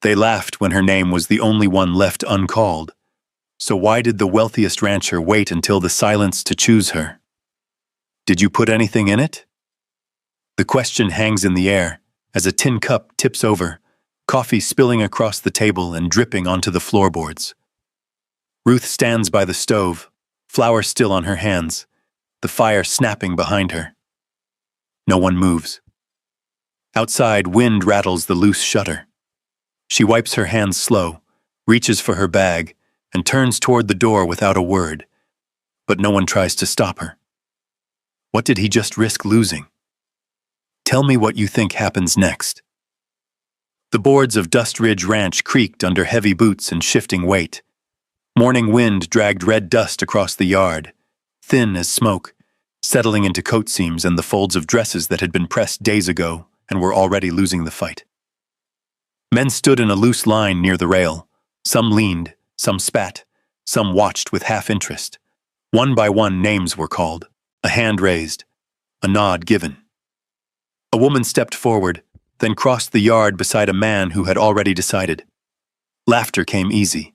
They laughed when her name was the only one left uncalled. So why did the wealthiest rancher wait until the silence to choose her? Did you put anything in it? The question hangs in the air as a tin cup tips over, coffee spilling across the table and dripping onto the floorboards. Ruth stands by the stove, flour still on her hands, the fire snapping behind her. No one moves. Outside, wind rattles the loose shutter. She wipes her hands slow, reaches for her bag, and turns toward the door without a word. But no one tries to stop her. What did he just risk losing? Tell me what you think happens next. The boards of Dust Ridge Ranch creaked under heavy boots and shifting weight. Morning wind dragged red dust across the yard, thin as smoke, settling into coat seams and the folds of dresses that had been pressed days ago and were already losing the fight. Men stood in a loose line near the rail. Some leaned, some spat, some watched with half-interest. One by one names were called, a hand raised, a nod given. A woman stepped forward, then crossed the yard beside a man who had already decided. Laughter came easy.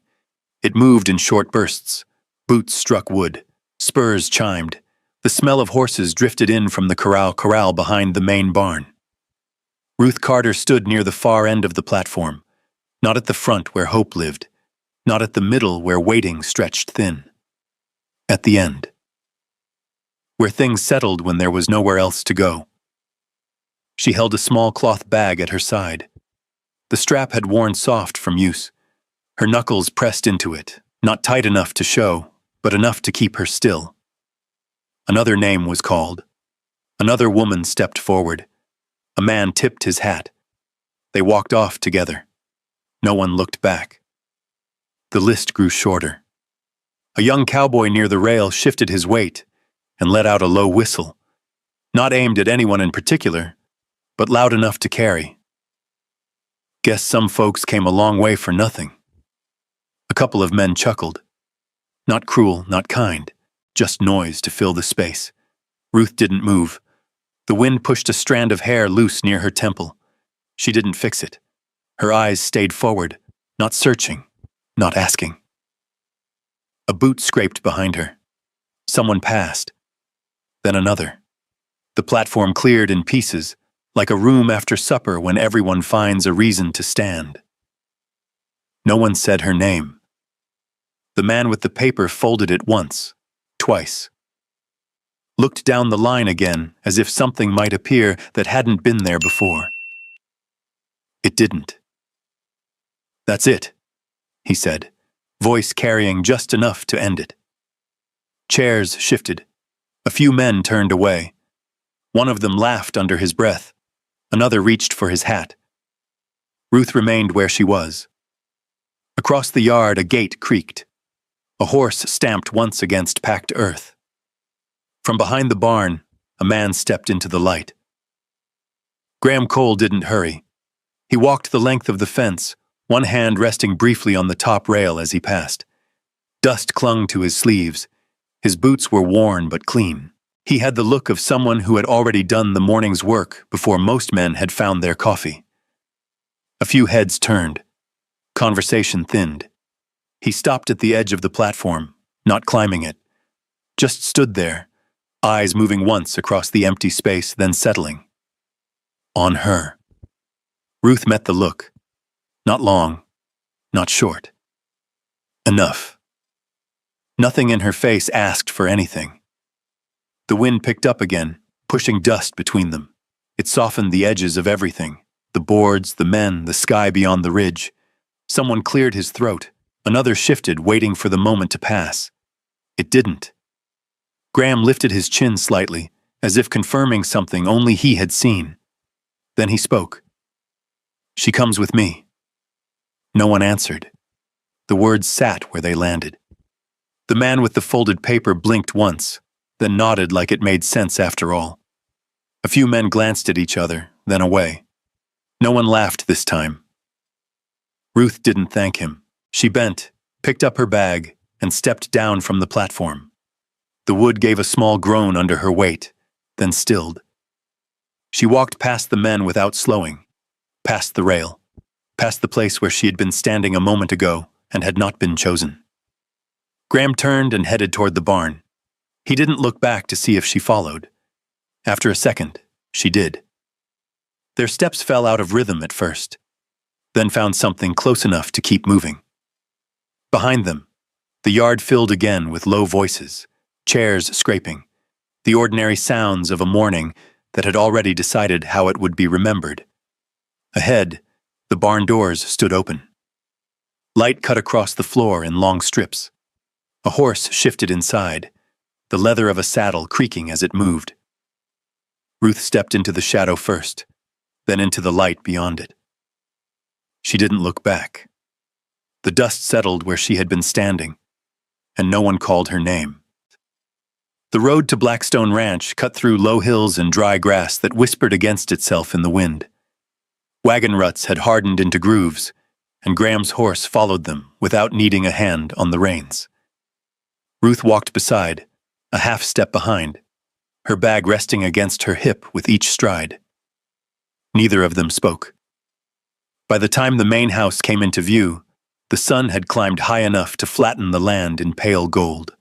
It moved in short bursts. Boots struck wood. Spurs chimed. The smell of horses drifted in from the corral behind the main barn. Ruth Carter stood near the far end of the platform, not at the front where hope lived, not at the middle where waiting stretched thin. At the end, where things settled when there was nowhere else to go. She held a small cloth bag at her side. The strap had worn soft from use. Her knuckles pressed into it, not tight enough to show, but enough to keep her still. Another name was called. Another woman stepped forward. A man tipped his hat. They walked off together. No one looked back. The list grew shorter. A young cowboy near the rail shifted his weight and let out a low whistle, not aimed at anyone in particular, but loud enough to carry. Guess some folks came a long way for nothing. A couple of men chuckled. Not cruel, not kind, just noise to fill the space. Ruth didn't move. The wind pushed a strand of hair loose near her temple. She didn't fix it. Her eyes stayed forward, not searching, not asking. A boot scraped behind her. Someone passed. Then another. The platform cleared in pieces, like a room after supper when everyone finds a reason to stand. No one said her name. The man with the paper folded it once, twice. Looked down the line again as if something might appear that hadn't been there before. It didn't. That's it, he said, voice carrying just enough to end it. Chairs shifted. A few men turned away. One of them laughed under his breath. Another reached for his hat. Ruth remained where she was. Across the yard, a gate creaked. A horse stamped once against packed earth. From behind the barn, a man stepped into the light. Graham Cole didn't hurry. He walked the length of the fence, one hand resting briefly on the top rail as he passed. Dust clung to his sleeves. His boots were worn but clean. He had the look of someone who had already done the morning's work before most men had found their coffee. A few heads turned. Conversation thinned. He stopped at the edge of the platform, not climbing it. Just stood there, eyes moving once across the empty space, then settling. On her. Ruth met the look. Not long, not short. Enough. Nothing in her face asked for anything. The wind picked up again, pushing dust between them. It softened the edges of everything, the boards, the men, the sky beyond the ridge. Someone cleared his throat. Another shifted, waiting for the moment to pass. It didn't. Graham lifted his chin slightly, as if confirming something only he had seen. Then he spoke. She comes with me. No one answered. The words sat where they landed. The man with the folded paper blinked once, then nodded like it made sense after all. A few men glanced at each other, then away. No one laughed this time. Ruth didn't thank him. She bent, picked up her bag, and stepped down from the platform. The wood gave a small groan under her weight, then stilled. She walked past the men without slowing, past the rail, past the place where she had been standing a moment ago and had not been chosen. Graham turned and headed toward the barn. He didn't look back to see if she followed. After a second, she did. Their steps fell out of rhythm at first, then found something close enough to keep moving. Behind them, the yard filled again with low voices, chairs scraping, the ordinary sounds of a morning that had already decided how it would be remembered. Ahead, the barn doors stood open. Light cut across the floor in long strips. A horse shifted inside, the leather of a saddle creaking as it moved. Ruth stepped into the shadow first, then into the light beyond it. She didn't look back. The dust settled where she had been standing, and no one called her name. The road to Blackstone Ranch cut through low hills and dry grass that whispered against itself in the wind. Wagon ruts had hardened into grooves, and Graham's horse followed them without needing a hand on the reins. Ruth walked beside, a half step behind, her bag resting against her hip with each stride. Neither of them spoke. By the time the main house came into view, the sun had climbed high enough to flatten the land in pale gold.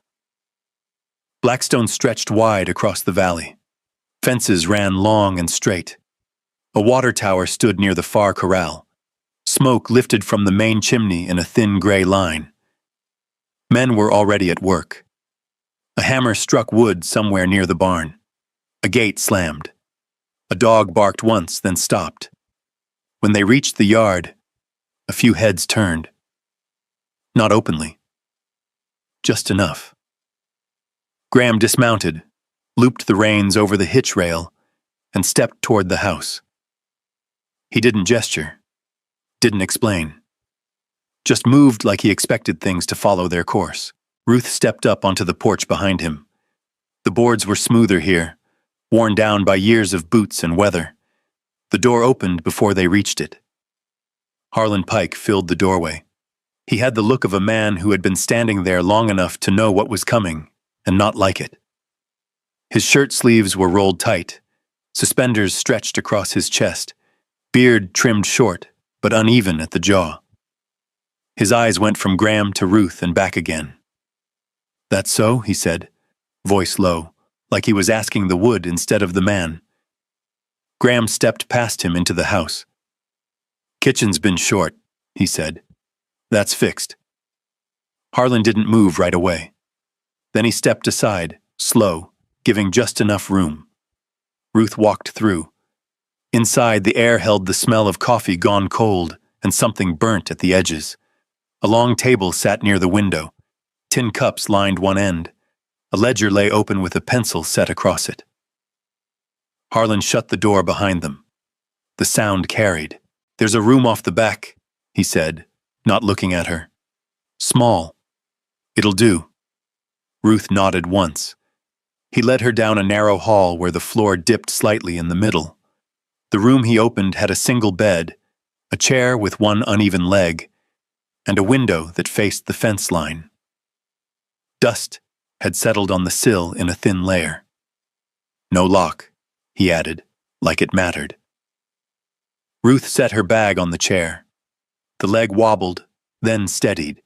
Blackstone stretched wide across the valley. Fences ran long and straight. A water tower stood near the far corral. Smoke lifted from the main chimney in a thin gray line. Men were already at work. A hammer struck wood somewhere near the barn. A gate slammed. A dog barked once, then stopped. When they reached the yard, a few heads turned. Not openly. Just enough. Graham dismounted, looped the reins over the hitch rail, and stepped toward the house. He didn't gesture, didn't explain. Just moved like he expected things to follow their course. Ruth stepped up onto the porch behind him. The boards were smoother here, worn down by years of boots and weather. The door opened before they reached it. Harlan Pike filled the doorway. He had the look of a man who had been standing there long enough to know what was coming and not like it. His shirt sleeves were rolled tight, suspenders stretched across his chest, beard trimmed short but uneven at the jaw. His eyes went from Graham to Ruth and back again. "That's so?" he said, voice low, like he was asking the wood instead of the man. Graham stepped past him into the house. "Kitchen's been short," he said. "That's fixed." Harlan didn't move right away. Then he stepped aside, slow, giving just enough room. Ruth walked through. Inside, the air held the smell of coffee gone cold and something burnt at the edges. A long table sat near the window. Tin cups lined one end. A ledger lay open with a pencil set across it. Harlan shut the door behind them. The sound carried. "There's a room off the back," he said, not looking at her. "Small. It'll do." Ruth nodded once. He led her down a narrow hall where the floor dipped slightly in the middle. The room he opened had a single bed, a chair with one uneven leg, and a window that faced the fence line. Dust had settled on the sill in a thin layer. "No lock," he added, like it mattered. Ruth set her bag on the chair. The leg wobbled, then steadied.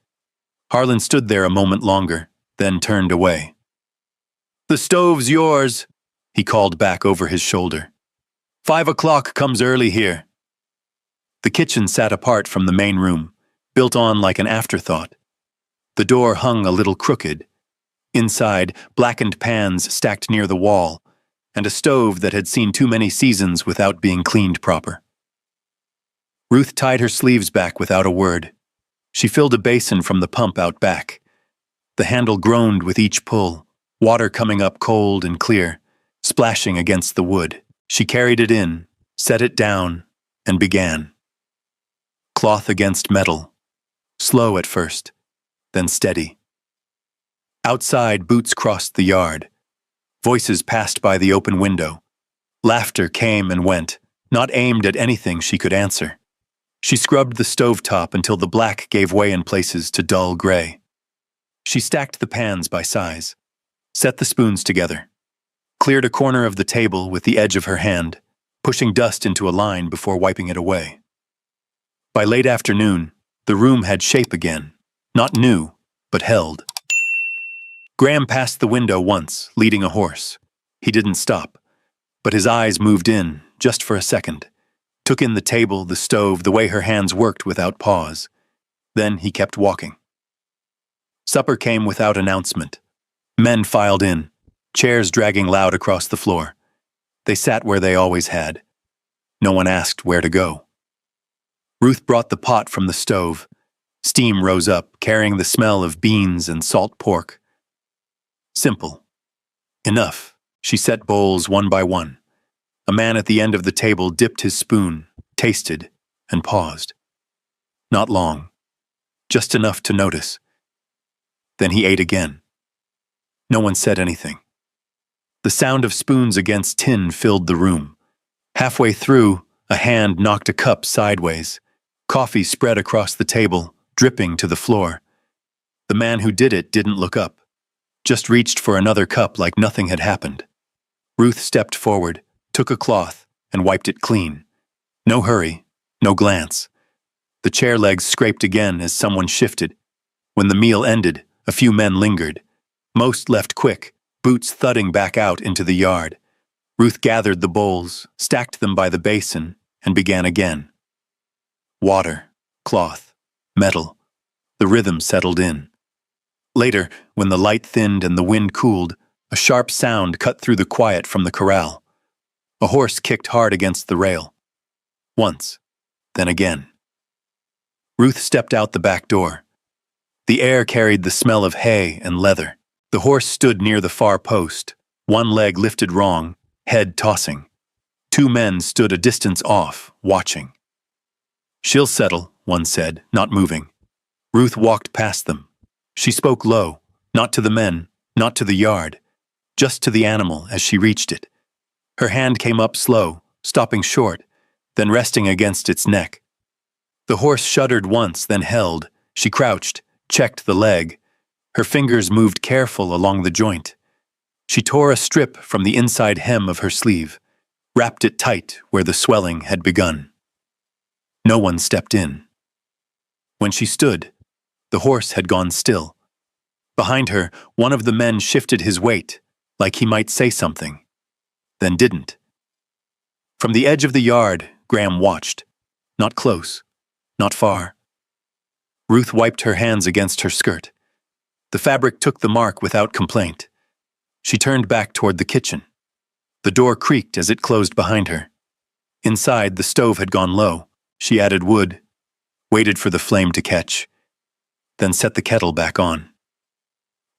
Harlan stood there a moment longer, then turned away. "The stove's yours," he called back over his shoulder. 5 o'clock comes early here." The kitchen sat apart from the main room, built on like an afterthought. The door hung a little crooked. Inside, blackened pans stacked near the wall, and a stove that had seen too many seasons without being cleaned proper. Ruth tied her sleeves back without a word. She filled a basin from the pump out back. The handle groaned with each pull, water coming up cold and clear, splashing against the wood. She carried it in, set it down, and began. Cloth against metal, slow at first, then steady. Outside, boots crossed the yard. Voices passed by the open window. Laughter came and went, not aimed at anything she could answer. She scrubbed the stovetop until the black gave way in places to dull gray. She stacked the pans by size, set the spoons together, cleared a corner of the table with the edge of her hand, pushing dust into a line before wiping it away. By late afternoon, the room had shape again. Not new, but held. Graham passed the window once, leading a horse. He didn't stop, but his eyes moved in, just for a second. Took in the table, the stove, the way her hands worked without pause. Then he kept walking. Supper came without announcement. Men filed in, chairs dragging loud across the floor. They sat where they always had. No one asked where to go. Ruth brought the pot from the stove. Steam rose up, carrying the smell of beans and salt pork. Simple. Enough. She set bowls one by one. A man at the end of the table dipped his spoon, tasted, and paused. Not long. Just enough to notice. Then he ate again. No one said anything. The sound of spoons against tin filled the room. Halfway through, a hand knocked a cup sideways. Coffee spread across the table, dripping to the floor. The man who did it didn't look up, just reached for another cup like nothing had happened. Ruth stepped forward, took a cloth, and wiped it clean. No hurry, no glance. The chair legs scraped again as someone shifted. When the meal ended, a few men lingered. Most left quick, boots thudding back out into the yard. Ruth gathered the bowls, stacked them by the basin, and began again. Water, cloth, metal. The rhythm settled in. Later, when the light thinned and the wind cooled, a sharp sound cut through the quiet from the corral. A horse kicked hard against the rail. Once, then again. Ruth stepped out the back door. The air carried the smell of hay and leather. The horse stood near the far post, one leg lifted wrong, head tossing. Two men stood a distance off, watching. "She'll settle," one said, not moving. Ruth walked past them. She spoke low, not to the men, not to the yard, just to the animal as she reached it. Her hand came up slow, stopping short, then resting against its neck. The horse shuddered once, then held. She crouched, checked the leg. Her fingers moved careful along the joint. She tore a strip from the inside hem of her sleeve, wrapped it tight where the swelling had begun. No one stepped in. When she stood, the horse had gone still. Behind her, one of the men shifted his weight, like he might say something, then didn't. From the edge of the yard, Graham watched. Not close, not far. Ruth wiped her hands against her skirt. The fabric took the mark without complaint. She turned back toward the kitchen. The door creaked as it closed behind her. Inside, the stove had gone low. She added wood, waited for the flame to catch, then set the kettle back on.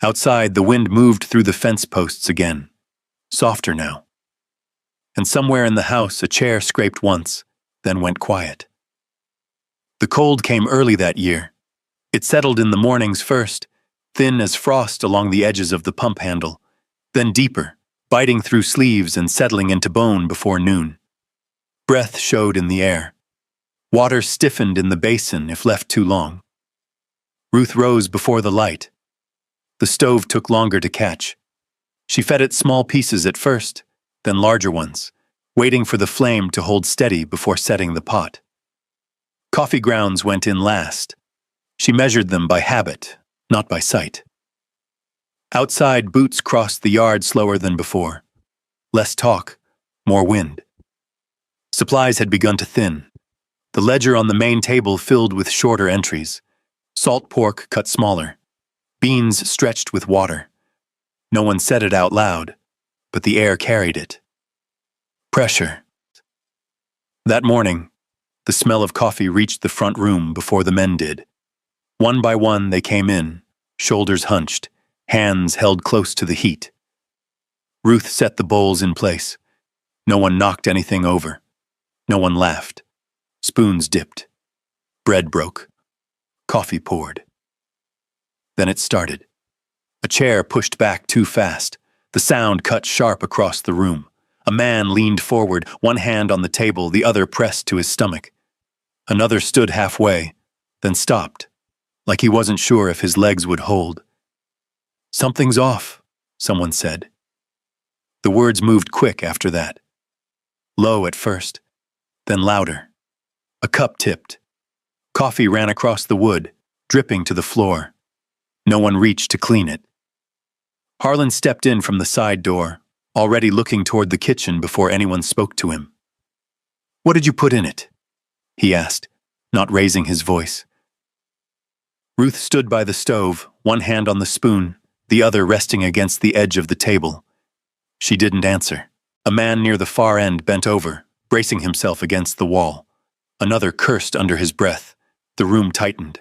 Outside, the wind moved through the fence posts again, softer now. And somewhere in the house, a chair scraped once, then went quiet. The cold came early that year. It settled in the mornings first, thin as frost along the edges of the pump handle, then deeper, biting through sleeves and settling into bone before noon. Breath showed in the air. Water stiffened in the basin if left too long. Ruth rose before the light. The stove took longer to catch. She fed it small pieces at first, then larger ones, waiting for the flame to hold steady before setting the pot. Coffee grounds went in last. She measured them by habit, not by sight. Outside, boots crossed the yard slower than before. Less talk, more wind. Supplies had begun to thin. The ledger on the main table filled with shorter entries. Salt pork cut smaller. Beans stretched with water. No one said it out loud, but the air carried it. Pressure. That morning, the smell of coffee reached the front room before the men did. One by one they came in, shoulders hunched, hands held close to the heat. Ruth set the bowls in place. No one knocked anything over. No one laughed. Spoons dipped. Bread broke. Coffee poured. Then it started. A chair pushed back too fast. The sound cut sharp across the room. A man leaned forward, one hand on the table, the other pressed to his stomach. Another stood halfway, then stopped, like he wasn't sure if his legs would hold. "Something's off," someone said. The words moved quick after that. Low at first, then louder. A cup tipped. Coffee ran across the wood, dripping to the floor. No one reached to clean it. Harlan stepped in from the side door, already looking toward the kitchen before anyone spoke to him. "What did you put in it?" he asked, not raising his voice. Ruth stood by the stove, one hand on the spoon, the other resting against the edge of the table. She didn't answer. A man near the far end bent over, bracing himself against the wall. Another cursed under his breath. The room tightened.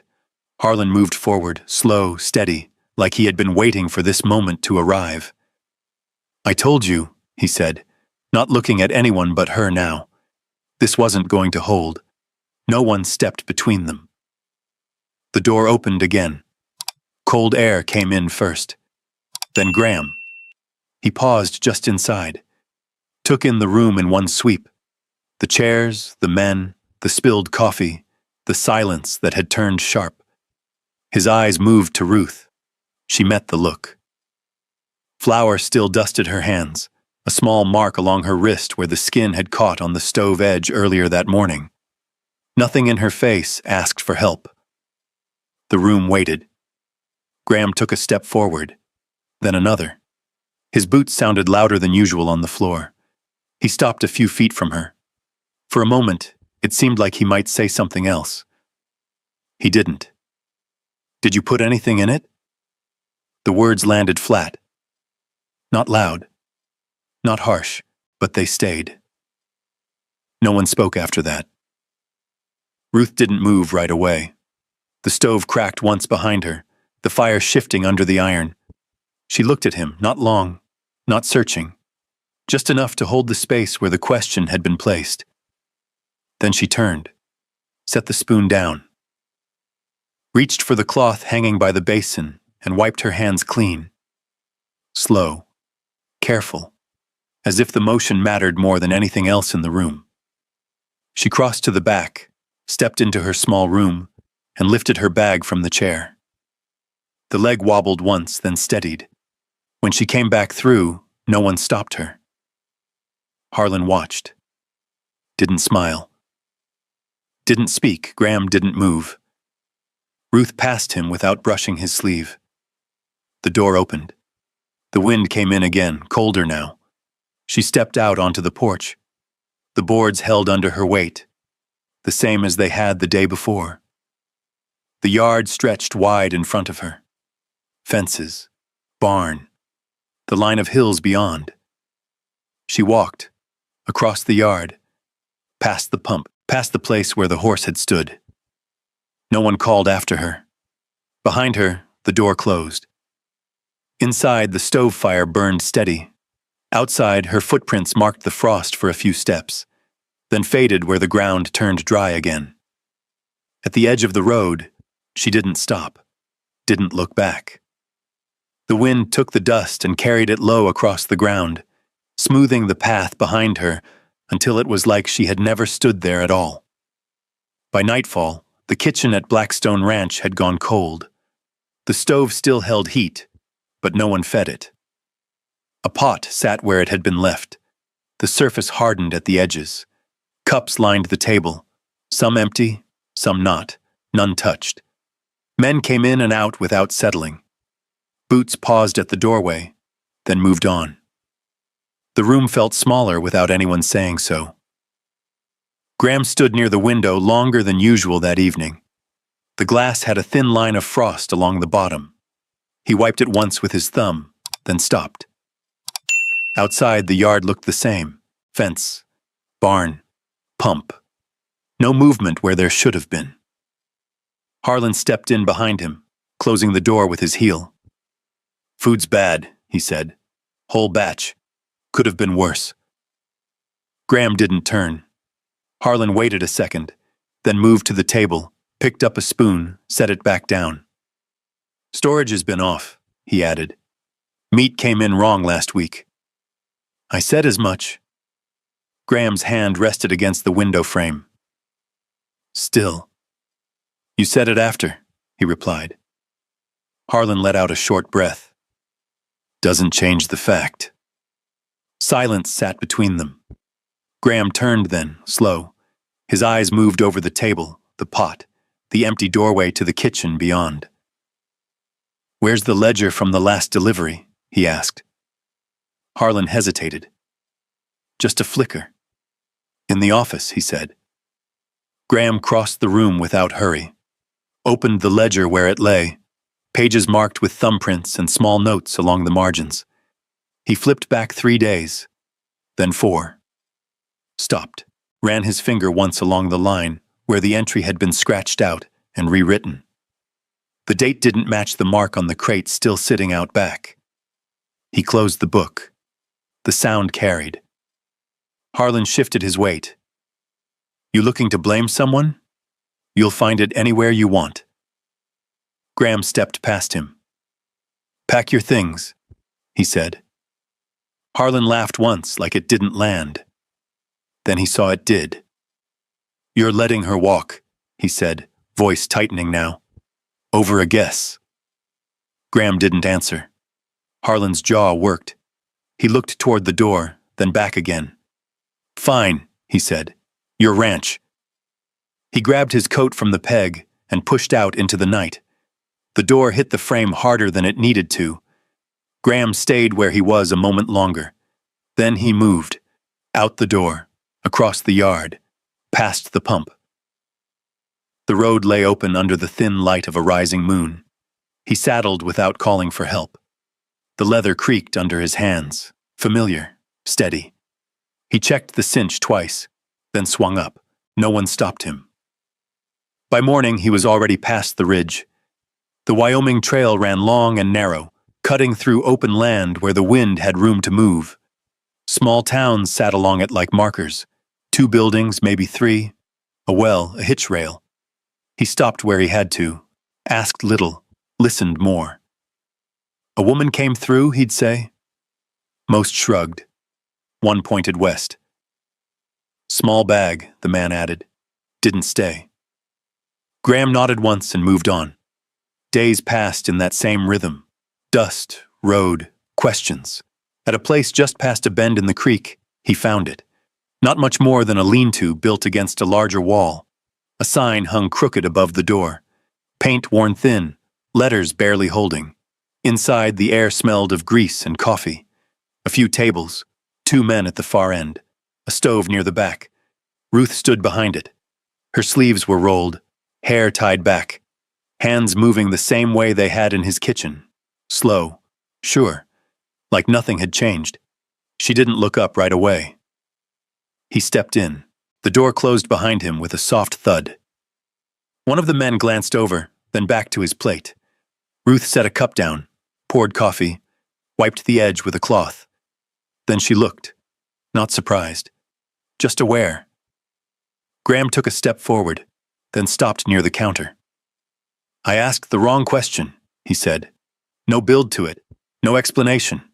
Harlan moved forward, slow, steady, like he had been waiting for this moment to arrive. "I told you," he said, not looking at anyone but her now. This wasn't going to hold. No one stepped between them. The door opened again. Cold air came in first. Then Graham. He paused just inside, took in the room in one sweep. The chairs, the men, the spilled coffee, the silence that had turned sharp. His eyes moved to Ruth. She met the look. Flour still dusted her hands, a small mark along her wrist where the skin had caught on the stove edge earlier that morning. Nothing in her face asked for help. The room waited. Graham took a step forward, then another. His boots sounded louder than usual on the floor. He stopped a few feet from her. For a moment, it seemed like he might say something else. He didn't. "Did you put anything in it?" The words landed flat. Not loud, not harsh, but they stayed. No one spoke after that. Ruth didn't move right away. The stove cracked once behind her, the fire shifting under the iron. She looked at him, not long, not searching, just enough to hold the space where the question had been placed. Then she turned, set the spoon down, reached for the cloth hanging by the basin, and wiped her hands clean. Slow, careful, as if the motion mattered more than anything else in the room. She crossed to the back, stepped into her small room, and lifted her bag from the chair. The leg wobbled once, then steadied. When she came back through, no one stopped her. Harlan watched. Didn't smile. Didn't speak. Graham didn't move. Ruth passed him without brushing his sleeve. The door opened. The wind came in again, colder now. She stepped out onto the porch. The boards held under her weight, the same as they had the day before. The yard stretched wide in front of her. Fences, barn, the line of hills beyond. She walked, across the yard, past the pump, past the place where the horse had stood. No one called after her. Behind her, the door closed. Inside, the stove fire burned steady. Outside, her footprints marked the frost for a few steps, then faded where the ground turned dry again. At the edge of the road, she didn't stop, didn't look back. The wind took the dust and carried it low across the ground, smoothing the path behind her until it was like she had never stood there at all. By nightfall, the kitchen at Blackstone Ranch had gone cold. The stove still held heat, but no one fed it. A pot sat where it had been left. The surface hardened at the edges. Cups lined the table, some empty, some not, none touched. Men came in and out without settling. Boots paused at the doorway, then moved on. The room felt smaller without anyone saying so. Graham stood near the window longer than usual that evening. The glass had a thin line of frost along the bottom. He wiped it once with his thumb, then stopped. Outside, the yard looked the same. Fence, barn, pump. No movement where there should have been. Harlan stepped in behind him, closing the door with his heel. "Food's bad," he said. "Whole batch. Could have been worse." Graham didn't turn. Harlan waited a second, then moved to the table, picked up a spoon, set it back down. "Storage has been off," he added. "Meat came in wrong last week." "I said as much." Graham's hand rested against the window frame. "Still." "You said it after," he replied. Harlan let out a short breath. "Doesn't change the fact." Silence sat between them. Graham turned then, slow. His eyes moved over the table, the pot, the empty doorway to the kitchen beyond. "Where's the ledger from the last delivery?" he asked. Harlan hesitated. "Just a flicker." "In the office," he said. Graham crossed the room without hurry, opened the ledger where it lay, pages marked with thumbprints and small notes along the margins. He flipped back 3 days, then 4. Stopped, ran his finger once along the line where the entry had been scratched out and rewritten. The date didn't match the mark on the crate still sitting out back. He closed the book. The sound carried. Harlan shifted his weight. "You looking to blame someone? You'll find it anywhere you want." Graham stepped past him. "Pack your things," he said. Harlan laughed once like it didn't land. Then he saw it did. "You're letting her walk," he said, voice tightening now. "Over a guess." Graham didn't answer. Harlan's jaw worked. He looked toward the door, then back again. "Fine," he said. "Your ranch." He grabbed his coat from the peg and pushed out into the night. The door hit the frame harder than it needed to. Graham stayed where he was a moment longer. Then he moved, out the door, across the yard, past the pump. The road lay open under the thin light of a rising moon. He saddled without calling for help. The leather creaked under his hands, familiar, steady. He checked the cinch twice, then swung up. No one stopped him. By morning, he was already past the ridge. The Wyoming Trail ran long and narrow, cutting through open land where the wind had room to move. Small towns sat along it like markers. 2 buildings, maybe 3. A well, a hitch rail. He stopped where he had to, asked little, listened more. "A woman came through," he'd say. Most shrugged. One pointed west. "Small bag," the man added. "Didn't stay." Graham nodded once and moved on. Days passed in that same rhythm. Dust, road, questions. At a place just past a bend in the creek, he found it. Not much more than a lean-to built against a larger wall. A sign hung crooked above the door. Paint worn thin, letters barely holding. Inside, the air smelled of grease and coffee. A few tables, 2 men at the far end, a stove near the back. Ruth stood behind it. Her sleeves were rolled, hair tied back, hands moving the same way they had in his kitchen. Slow, sure, like nothing had changed. She didn't look up right away. He stepped in. The door closed behind him with a soft thud. One of the men glanced over, then back to his plate. Ruth set a cup down, poured coffee, wiped the edge with a cloth. Then she looked, not surprised, just aware. Graham took a step forward, then stopped near the counter. "I asked the wrong question," he said. "No build to it, no explanation."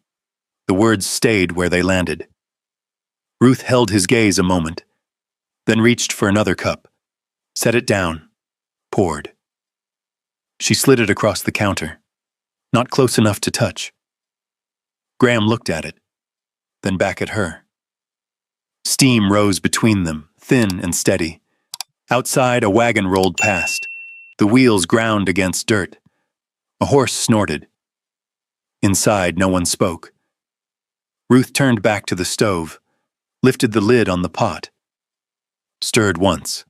The words stayed where they landed. Ruth held his gaze a moment, then reached for another cup, set it down, poured. She slid it across the counter, not close enough to touch. Graham looked at it, then back at her. Steam rose between them, thin and steady. Outside, a wagon rolled past. The wheels ground against dirt. A horse snorted. Inside, no one spoke. Ruth turned back to the stove, lifted the lid on the pot, stirred once,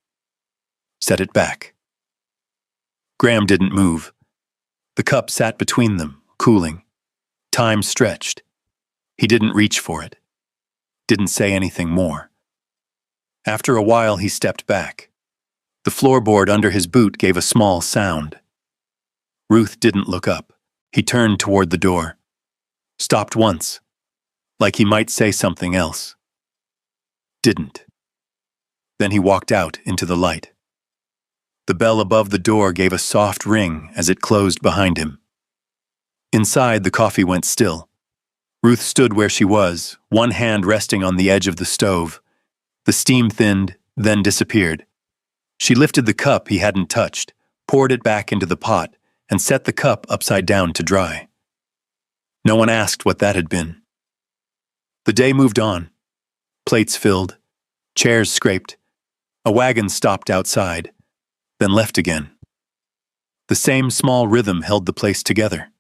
set it back. Graham didn't move. The cup sat between them, cooling. Time stretched. He didn't reach for it. Didn't say anything more. After a while, he stepped back. The floorboard under his boot gave a small sound. Ruth didn't look up. He turned toward the door. Stopped once, like he might say something else. Didn't. Then he walked out into the light. The bell above the door gave a soft ring as it closed behind him. Inside, the coffee went still. Ruth stood where she was, one hand resting on the edge of the stove. The steam thinned, then disappeared. She lifted the cup he hadn't touched, poured it back into the pot, and set the cup upside down to dry. No one asked what that had been. The day moved on. Plates filled, chairs scraped. A wagon stopped outside, then left again. The same small rhythm held the place together.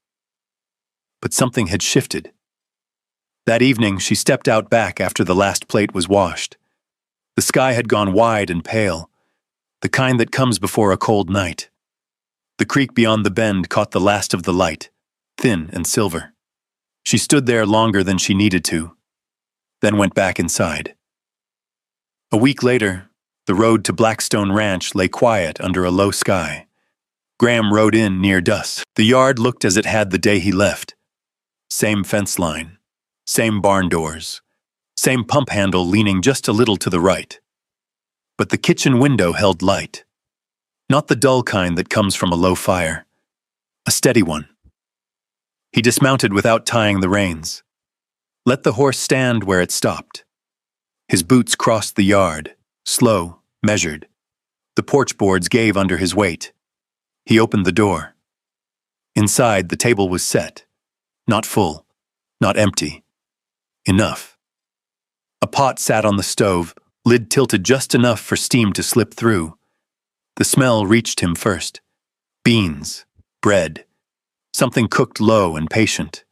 But something had shifted. That evening, she stepped out back after the last plate was washed. The sky had gone wide and pale, the kind that comes before a cold night. The creek beyond the bend caught the last of the light, thin and silver. She stood there longer than she needed to, then went back inside. A week later, the road to Blackstone Ranch lay quiet under a low sky. Graham rode in near dusk. The yard looked as it had the day he left. Same fence line, same barn doors, same pump handle leaning just a little to the right. But the kitchen window held light. Not the dull kind that comes from a low fire. A steady one. He dismounted without tying the reins. Let the horse stand where it stopped. His boots crossed the yard, slow, measured. The porch boards gave under his weight. He opened the door. Inside, the table was set. Not full, not empty. Enough. A pot sat on the stove, lid tilted just enough for steam to slip through. The smell reached him first. Beans, bread, something cooked low and patient.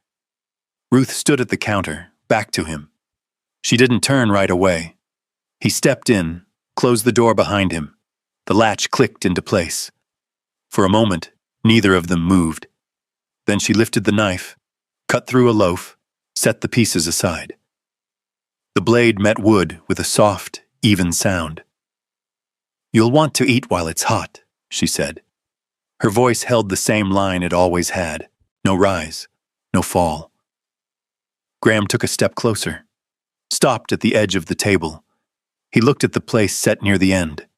Ruth stood at the counter, back to him. She didn't turn right away. He stepped in, closed the door behind him. The latch clicked into place. For a moment, neither of them moved. Then she lifted the knife, cut through a loaf, set the pieces aside. The blade met wood with a soft, even sound. "You'll want to eat while it's hot," she said. Her voice held the same line it always had. No rise, no fall. Graham took a step closer, stopped at the edge of the table. He looked at the place set near the end.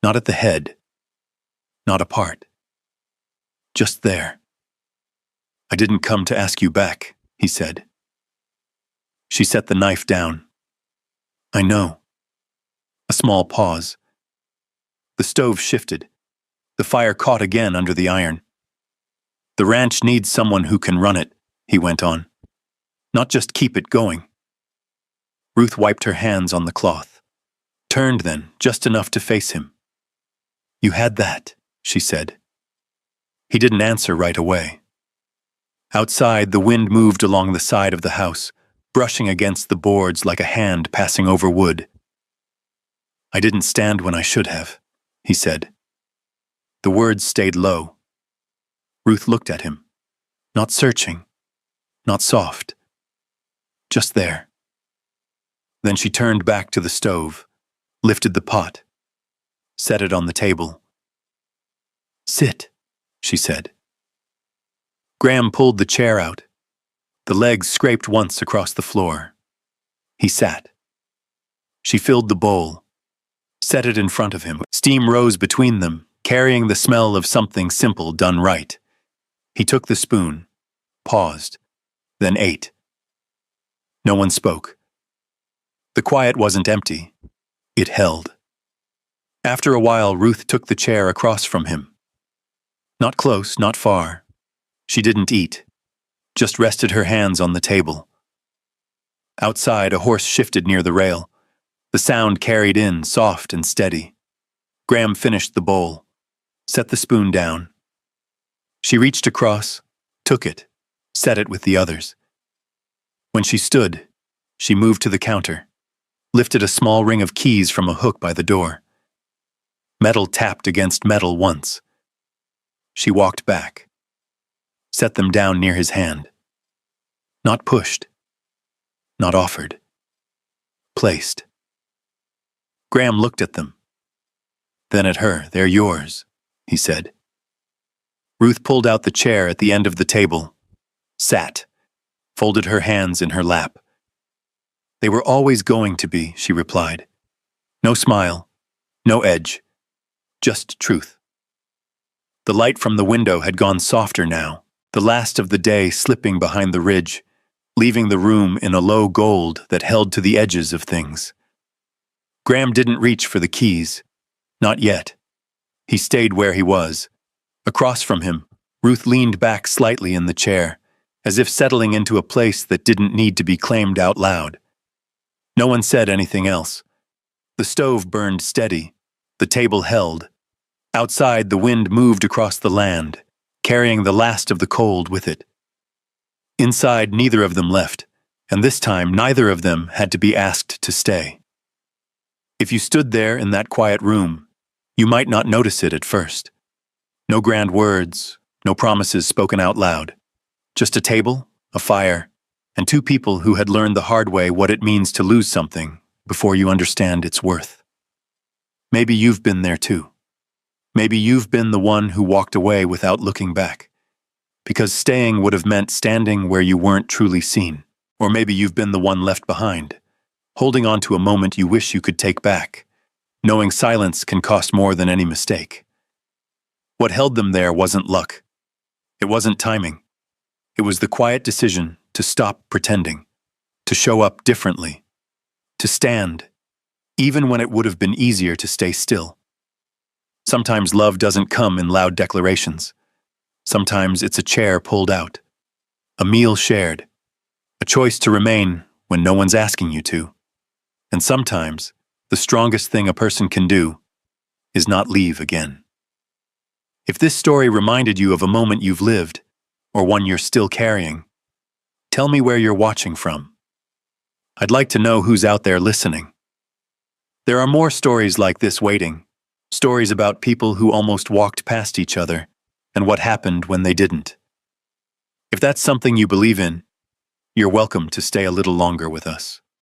Not at the head, not apart. Just there. "I didn't come to ask you back," he said. She set the knife down. "I know." A small pause. The stove shifted. The fire caught again under the iron. "The ranch needs someone who can run it," he went on. "Not just keep it going." Ruth wiped her hands on the cloth. Turned then, just enough to face him. "You had that," she said. He didn't answer right away. Outside, the wind moved along the side of the house, brushing against the boards like a hand passing over wood. "I didn't stand when I should have," he said. The words stayed low. Ruth looked at him. Not searching, not soft. Just there. Then she turned back to the stove, lifted the pot, set it on the table. "Sit," she said. Graham pulled the chair out. The legs scraped once across the floor. He sat. She filled the bowl, set it in front of him. Steam rose between them, carrying the smell of something simple done right. He took the spoon, paused, then ate. No one spoke. The quiet wasn't empty. It held. After a while, Ruth took the chair across from him. Not close, not far. She didn't eat, just rested her hands on the table. Outside, a horse shifted near the rail. The sound carried in, soft and steady. Graham finished the bowl, set the spoon down. She reached across, took it, set it with the others. When she stood, she moved to the counter, lifted a small ring of keys from a hook by the door. Metal tapped against metal once. She walked back, set them down near his hand. Not pushed, not offered. Placed. Graham looked at them. Then at her. "They're yours," he said. Ruth pulled out the chair at the end of the table, sat, folded her hands in her lap. "They were always going to be," she replied. No smile, no edge, just truth. The light from the window had gone softer now, the last of the day slipping behind the ridge, leaving the room in a low gold that held to the edges of things. Graham didn't reach for the keys. Not yet. He stayed where he was. Across from him, Ruth leaned back slightly in the chair, as if settling into a place that didn't need to be claimed out loud. No one said anything else. The stove burned steady. The table held. Outside, the wind moved across the land, carrying the last of the cold with it. Inside, neither of them left, and this time neither of them had to be asked to stay. If you stood there in that quiet room, you might not notice it at first. No grand words, no promises spoken out loud. Just a table, a fire, and two people who had learned the hard way what it means to lose something before you understand its worth. Maybe you've been there too. Maybe you've been the one who walked away without looking back, because staying would have meant standing where you weren't truly seen. Or maybe you've been the one left behind, holding on to a moment you wish you could take back, knowing silence can cost more than any mistake. What held them there wasn't luck. It wasn't timing. It was the quiet decision to stop pretending, to show up differently, to stand, even when it would have been easier to stay still. Sometimes love doesn't come in loud declarations. Sometimes it's a chair pulled out, a meal shared, a choice to remain when no one's asking you to. And sometimes, the strongest thing a person can do is not leave again. If this story reminded you of a moment you've lived, or one you're still carrying, tell me where you're watching from. I'd like to know who's out there listening. There are more stories like this waiting, stories about people who almost walked past each other, and what happened when they didn't. If that's something you believe in, you're welcome to stay a little longer with us.